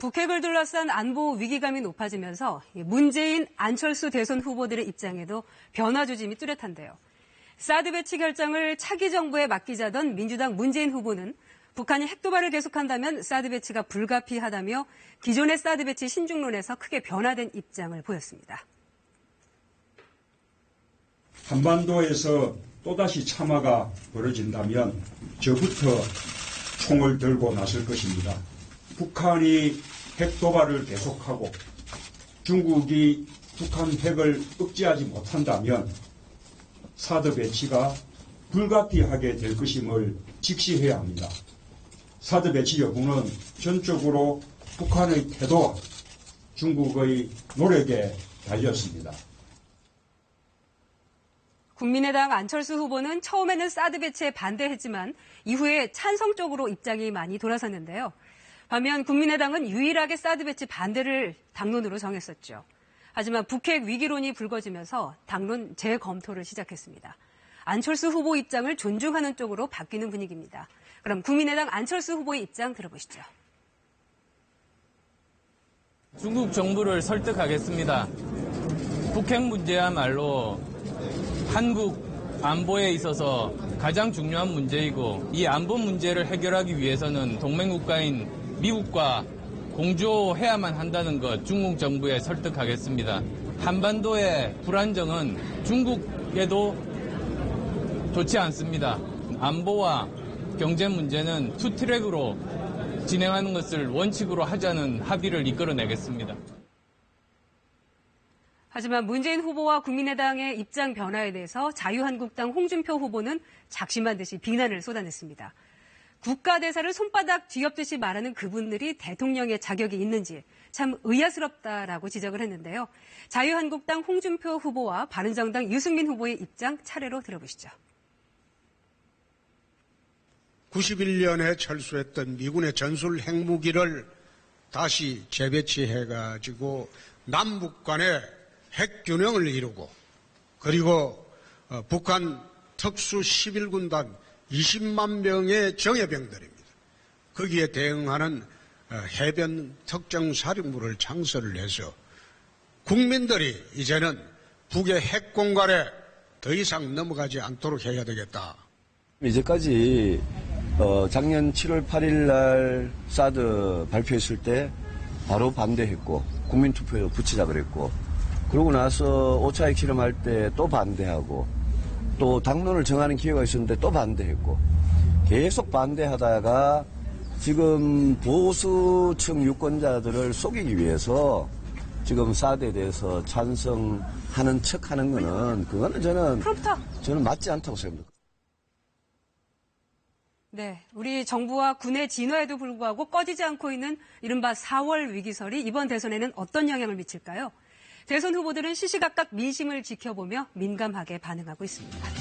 북핵을 둘러싼 안보 위기감이 높아지면서 문재인, 안철수 대선 후보들의 입장에도 변화 조짐이 뚜렷한데요. 사드 배치 결정을 차기 정부에 맡기자던 민주당 문재인 후보는 북한이 핵도발을 계속한다면 사드 배치가 불가피하다며 기존의 사드 배치 신중론에서 크게 변화된 입장을 보였습니다. 한반도에서 또다시 참화가 벌어진다면 저부터 총을 들고 나설 것입니다. 북한이 핵도발을 계속하고 중국이 북한 핵을 억제하지 못한다면 사드 배치가 불가피하게 될 것임을 직시해야 합니다. 사드 배치 여부는 전적으로 북한의 태도와 중국의 노력에 달렸습니다. 국민의당 안철수 후보는 처음에는 사드 배치에 반대했지만 이후에 찬성 쪽으로 입장이 많이 돌아섰는데요. 반면 국민의당은 유일하게 사드 배치 반대를 당론으로 정했었죠. 하지만 북핵 위기론이 불거지면서 당론 재검토를 시작했습니다. 안철수 후보 입장을 존중하는 쪽으로 바뀌는 분위기입니다. 그럼 국민의당 안철수 후보의 입장 들어보시죠. 중국 정부를 설득하겠습니다. 북핵 문제야말로 한국 안보에 있어서 가장 중요한 문제이고 이 안보 문제를 해결하기 위해서는 동맹국가인 미국과 공조해야만 한다는 것 중국 정부에 설득하겠습니다. 한반도의 불안정은 중국에도 좋지 않습니다. 안보와 경제 문제는 투트랙으로 진행하는 것을 원칙으로 하자는 합의를 이끌어내겠습니다. 하지만 문재인 후보와 국민의당의 입장 변화에 대해서 자유한국당 홍준표 후보는 작심한 듯이 비난을 쏟아냈습니다. 국가대사를 손바닥 뒤엎듯이 말하는 그분들이 대통령의 자격이 있는지 참 의아스럽다라고 지적을 했는데요. 자유한국당 홍준표 후보와 바른정당 유승민 후보의 입장 차례로 들어보시죠. 91년에 철수했던 미군의 전술 핵무기를 다시 재배치해가지고 남북 간의 핵균형을 이루고 그리고 북한 특수 11군단 20만 명의 정예병들입니다. 거기에 대응하는 해변 특정사령부를 창설을 해서 국민들이 이제는 북의 핵 공간에 더 이상 넘어가지 않도록 해야 되겠다. 이제까지 작년 7월 8일 날 사드 발표했을 때 바로 반대했고 국민투표에 붙이자 그랬고 그러고 나서 5차 핵실험할 때 또 반대하고 또 당론을 정하는 기회가 있었는데 또 반대했고 계속 반대하다가 지금 보수층 유권자들을 속이기 위해서 지금 사드에 대해서 찬성하는 척하는 거는 그거는 저는 맞지 않다고 생각합니다. 네, 우리 정부와 군의 진화에도 불구하고 꺼지지 않고 있는 이른바 4월 위기설이 이번 대선에는 어떤 영향을 미칠까요? 대선 후보들은 시시각각 민심을 지켜보며 민감하게 반응하고 있습니다.